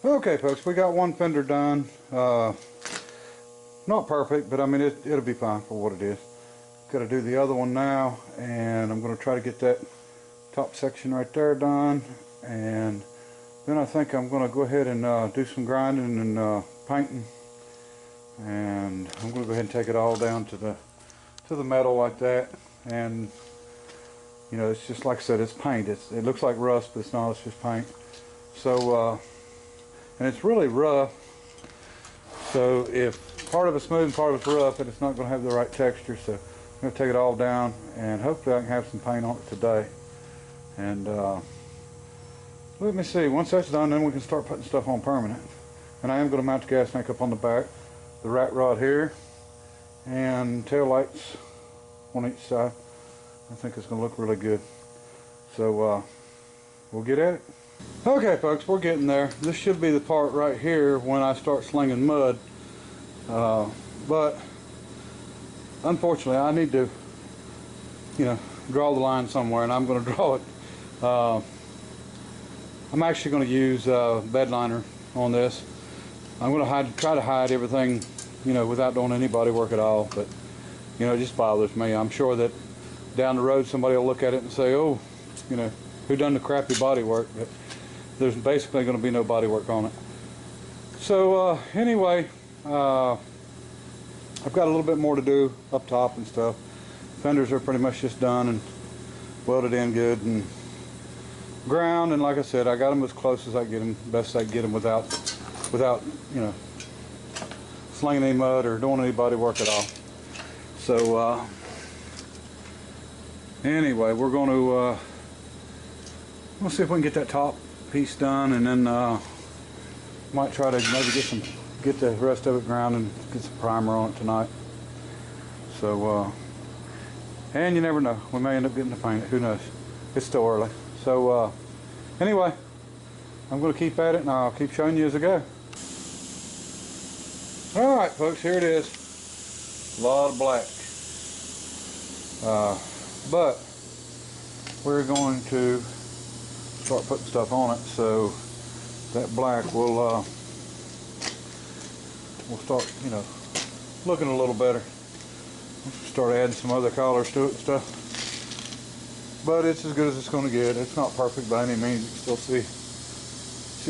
Okay folks, we got one fender done. Not perfect, but I mean it'll be fine for what it is. Got to do the other one now, and I'm going to try to get that top section right there done, and then I think I'm going to go ahead and do some grinding and painting, and I'm going to go ahead and take it all down to the metal like that. And you know, it's just like I said, it's paint. It looks like rust, but it's not. It's just paint. So and it's really rough, so if part of it's smooth and part of it's rough, and it's not going to have the right texture. So I'm going to take it all down, and hopefully I can have some paint on it today. And let me see, once that's done, then we can start putting stuff on permanent. And I am going to mount the gas tank up on the back, the rat rod here, and tail lights on each side. I think it's going to look really good. So we'll get at it. Okay folks, we're getting there. This should be the part right here when I start slinging mud. But unfortunately I need to, you know, draw the line somewhere, and I'm going to draw it. I'm actually going to use bed liner on this. I'm going to try to hide everything, you know, without doing any body work at all. But you know, it just bothers me. I'm sure that down the road somebody will look at it and say, oh, you know, who done the crappy body work? But there's basically going to be no body work on it. So anyway, I've got a little bit more to do up top and stuff. Fenders are pretty much just done and welded in good, and ground, and like I said, I got them as close as I get them, best I can get them without you know, slinging any mud or doing any body work at all. So anyway, we're going to we'll see if we can get that top piece done, and then might try to maybe get the rest of it ground and get some primer on it tonight. So and you never know, we may end up getting to paint it, who knows, it's still early. So anyway, I'm going to keep at it, and I'll keep showing you as I go. Alright folks, here it is. A lot of black, but we're going to start putting stuff on it, so that black will start, you know, looking a little better. Start adding some other colors to it and stuff, but it's as good as it's going to get. It's not perfect by any means. You can still see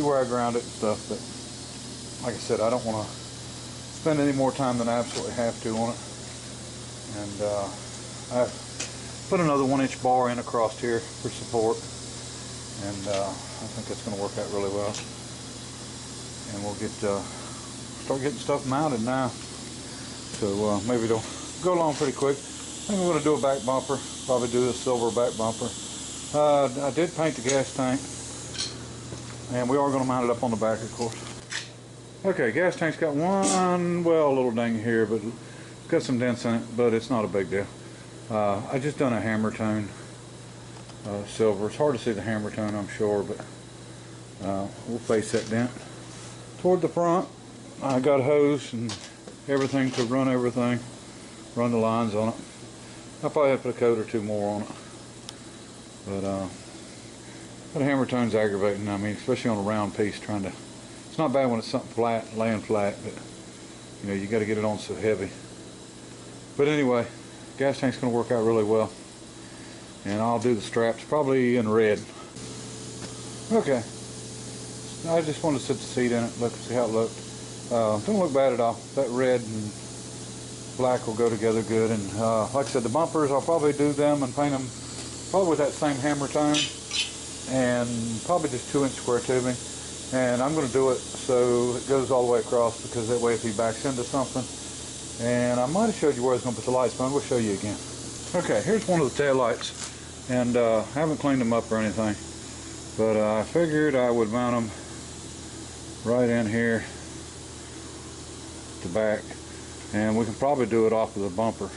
where I ground it and stuff, but like I said, I don't want to spend any more time than I absolutely have to on it. And I've put another 1-inch bar in across here for support, and I think that's going to work out really well. And we'll start getting stuff mounted now, so maybe it'll go along pretty quick. I think I'm going to do a back bumper, probably do a silver back bumper. I did paint the gas tank, and we are going to mount it up on the back, of course. Okay, gas tank's got one, well, a little ding here, but it's got some dents in it, but it's not a big deal. I just done a hammer tone silver. It's hard to see the hammer tone, I'm sure, but we'll face that dent toward the front. I got a hose and everything to run the lines on it. I'll probably have to put a coat or two more on it, but that hammer tone's aggravating. I mean, especially on a round piece, it's not bad when it's something flat, laying flat, but you know, you got to get it on so heavy. But anyway, gas tank's going to work out really well, and I'll do the straps probably in red. Okay, I just wanted to set the seat in it, see how it looked. Don't look bad at all. That red and black will go together good. And like I said, the bumpers, I'll probably do them and paint them probably with that same hammer tone, and probably just 2-inch square tubing. And I'm going to do it so it goes all the way across, because that way if he backs into something, and I might have showed you where I was going to put the lights, but I'm going to show you again. Okay, here's one of the tail lights, and I haven't cleaned them up or anything, but I figured I would mount them right in here at the back, and we can probably do it off of the bumper,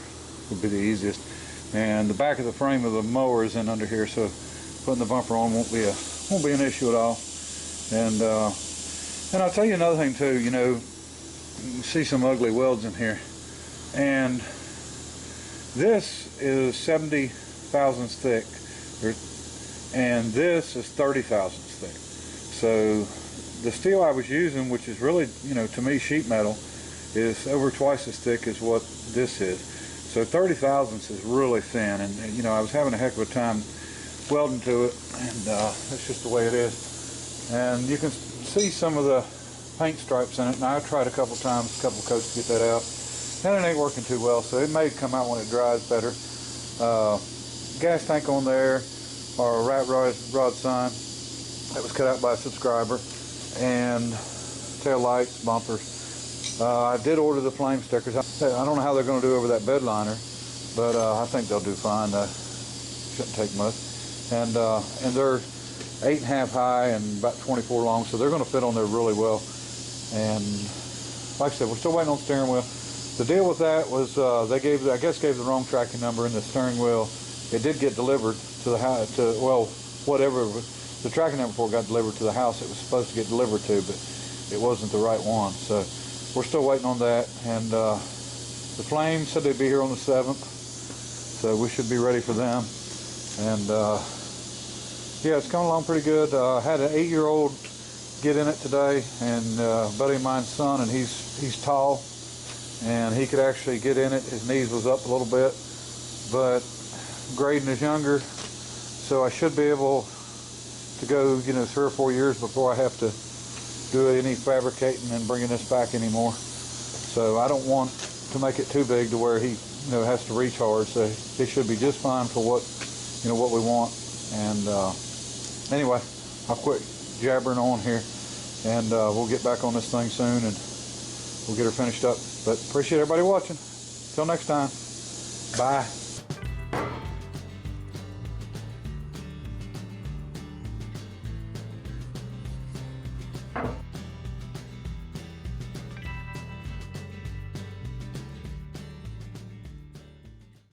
would be the easiest. And the back of the frame of the mower is in under here, so putting the bumper on won't be an issue at all. And I'll tell you another thing too, you know, you see some ugly welds in here, and this is 70 thousandths thick, and this is 30 thousandths thick. So the steel I was using, which is really, you know, to me sheet metal, is over twice as thick as what this is. So 30 thousandths is really thin, and you know, I was having a heck of a time welding to it, and that's just the way it is. And you can see some of the paint stripes in it. Now I tried a couple times, a couple coats to get that out, and it ain't working too well, so it may come out when it dries better. Gas tank on there, or a rat rod sign that was cut out by a subscriber, and tail lights, bumpers. I did order the flame stickers. I don't know how they're going to do over that bed liner, but I think they'll do fine. Shouldn't take much. And they're 8.5 high and about 24 long, so they're going to fit on there really well. And like I said, we're still waiting on the steering wheel. The deal with that was they gave the wrong tracking number in the steering wheel. It did get delivered to the house, well, whatever the tracking number for it got delivered to the house it was supposed to get delivered to, but it wasn't the right one. So we're still waiting on that. And the Flames said they'd be here on the 7th, so we should be ready for them. And yeah, it's coming along pretty good. I had an 8-year-old get in it today, and a buddy of mine's son, and he's tall, and he could actually get in it. His knees was up a little bit, but Graydon is younger, so I should be able to go, you know, 3 or 4 years before I have to do any fabricating and bringing this back anymore. So I don't want to make it too big to where he, you know, has to recharge. So it should be just fine for what, you know, what we want. And anyway, I'll quit jabbering on here, and we'll get back on this thing soon, and we'll get her finished up. But appreciate everybody watching. Till next time, bye.